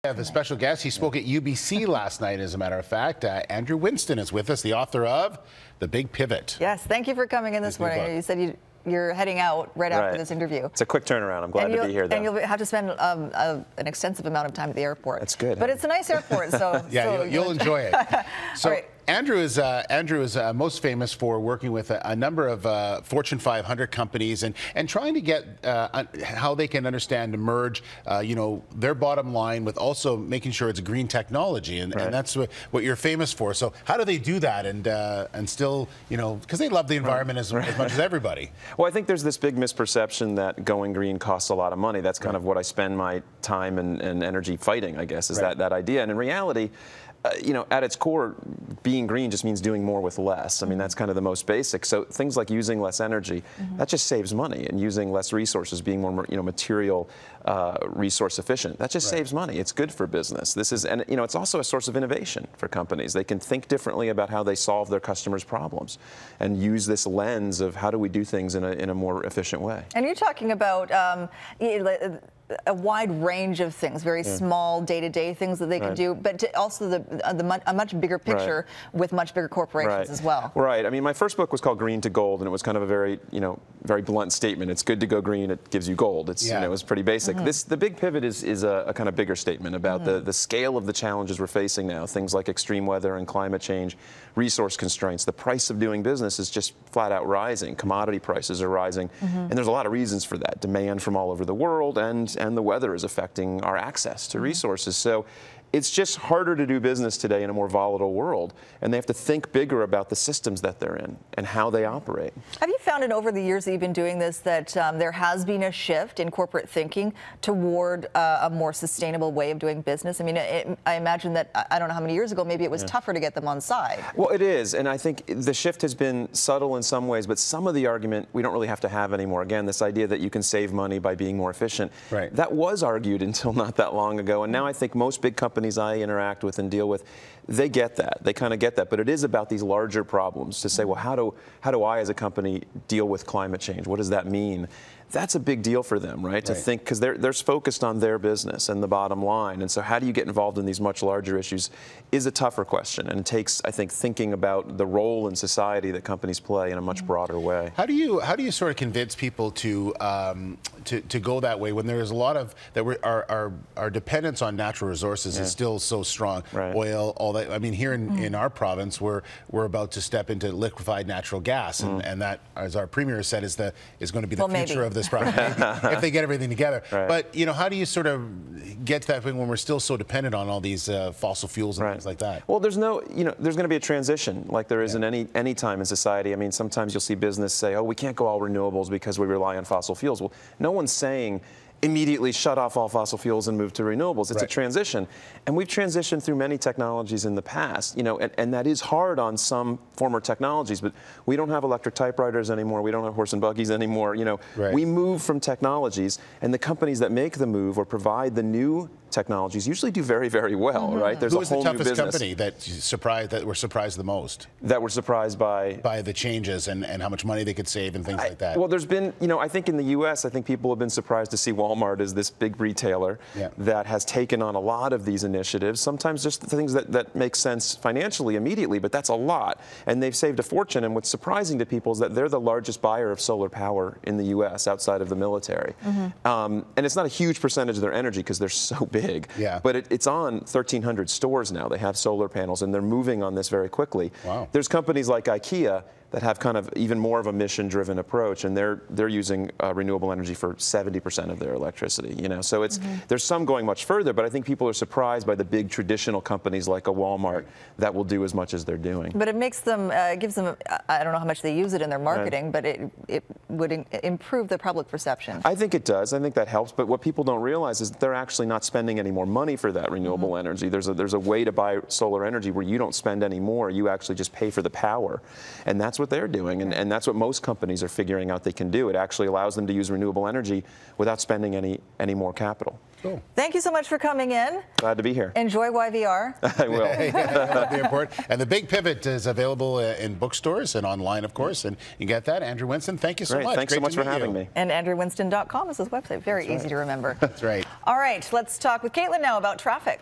We have a special guest. He spoke at UBC last night, as a matter of fact. Andrew Winston is with us, the author of The Big Pivot. Yes, thank you for coming in this morning. You said you're heading out right after this interview. It's a quick turnaround. I'm glad to be here, though. And you'll have to spend an extensive amount of time at the airport. That's good. But it's a nice airport, so... Yeah, you'll enjoy it. So, right. Andrew is most famous for working with a number of Fortune 500 companies and trying to get how they can understand and merge, their bottom line with also making sure it's green technology, and that's what you're famous for. So how do they do that and still, because they love the environment as much as everybody? Well, I think there's this big misperception that going green costs a lot of money. That's kind of what I spend my time and energy fighting, I guess, is that idea. And in reality, at its core, being green just means doing more with less. I mean, that's kind of the most basic. So things like using less energy, that just saves money, and using less resources, being more, material resource efficient, that just saves money. It's good for business. This is, and it's also a source of innovation for companies. They can think differently about how they solve their customers' problems, and use this lens of how do we do things in a more efficient way. And you're talking about a wide range of things, very small day-to-day things that they can do, but also a much bigger picture with much bigger corporations as well. Right. I mean, my first book was called Green to Gold, and it was kind of a very, very blunt statement. It's good to go green. It gives you gold. It's, it was pretty basic. The Big Pivot is a kind of bigger statement about the scale of the challenges we're facing now. Things like extreme weather and climate change, resource constraints. The price of doing business is just flat out rising. Commodity prices are rising, and there's a lot of reasons for that. Demand from all over the world, and the weather is affecting our access to resources. So it's just harder to do business today in a more volatile world, and they have to think bigger about the systems that they're in and how they operate. Have you found over the years that you've been doing this that there has been a shift in corporate thinking toward a more sustainable way of doing business? I mean, I imagine that, I don't know how many years ago, maybe it was tougher to get them on side. Well, it is, and I think the shift has been subtle in some ways, but some of the argument we don't really have to have anymore. Again, this idea that you can save money by being more efficient, that was argued until not that long ago, and now I think most big companies I interact with and deal with, they get that. They kind of get that. But it is about these larger problems to say, well, how do I as a company deal with climate change? What does that mean? That's a big deal for them, right? To think, because they're focused on their business and the bottom line. And so how do you get involved in these much larger issues is a tougher question. And it takes, I think, thinking about the role in society that companies play in a much broader way. How do you sort of convince people to go that way when there is a lot of our dependence on natural resources is still so strong? Oil, all that. I mean, here in our province, we're about to step into liquefied natural gas, and that, as our premier said, is going to be the future of this project if they get everything together. But how do you sort of get to that point when we're still so dependent on all these fossil fuels and things like that? Well, there's there's going to be a transition like there is in any time in society. I mean, sometimes you'll see business say, oh, we can't go all renewables because we rely on fossil fuels. Well, no one's saying immediately shut off all fossil fuels and move to renewables. It's a transition. And we've transitioned through many technologies in the past, and that is hard on some former technologies, but we don't have electric typewriters anymore. We don't have horse and buggies anymore. We move from technologies, and the companies that make the move or provide the new technologies usually do very, very well, right? There's Who was the toughest company that were surprised the most? That were surprised by the changes and how much money they could save and things like that. Well, there's been, I think in the U.S., I think people have been surprised to see Walmart as this big retailer that has taken on a lot of these initiatives. Sometimes just the things that make sense financially immediately, but that's a lot. And they've saved a fortune. And what's surprising to people is that they're the largest buyer of solar power in the U.S. outside of the military. And it's not a huge percentage of their energy because they're so big. But it's on 1,300 stores now. They have solar panels, and they're moving on this very quickly. There's companies like IKEA that have kind of even more of a mission-driven approach, and they're using renewable energy for 70% of their electricity. So it's there's some going much further, but I think people are surprised by the big traditional companies like a Walmart that will do as much as they're doing. But it makes them, gives them, I don't know how much they use it in their marketing, but it would improve the public perception. I think it does. I think that helps. But what people don't realize is that they're actually not spending any more money for that renewable energy. There's a way to buy solar energy where you don't spend any more. You actually just pay for the power, and that's what they're doing, and that's what most companies are figuring out they can do. It actually allows them to use renewable energy without spending any more capital. Cool. Thank you so much for coming in. Glad to be here. Enjoy YVR. I will. That'll be important. And The Big Pivot is available in bookstores and online, of course, and you get that. Andrew Winston, thank you so much. Thanks so much for having me. And AndrewWinston.com is his website. Very easy to remember. That's right. All right, let's talk with Caitlin now about traffic.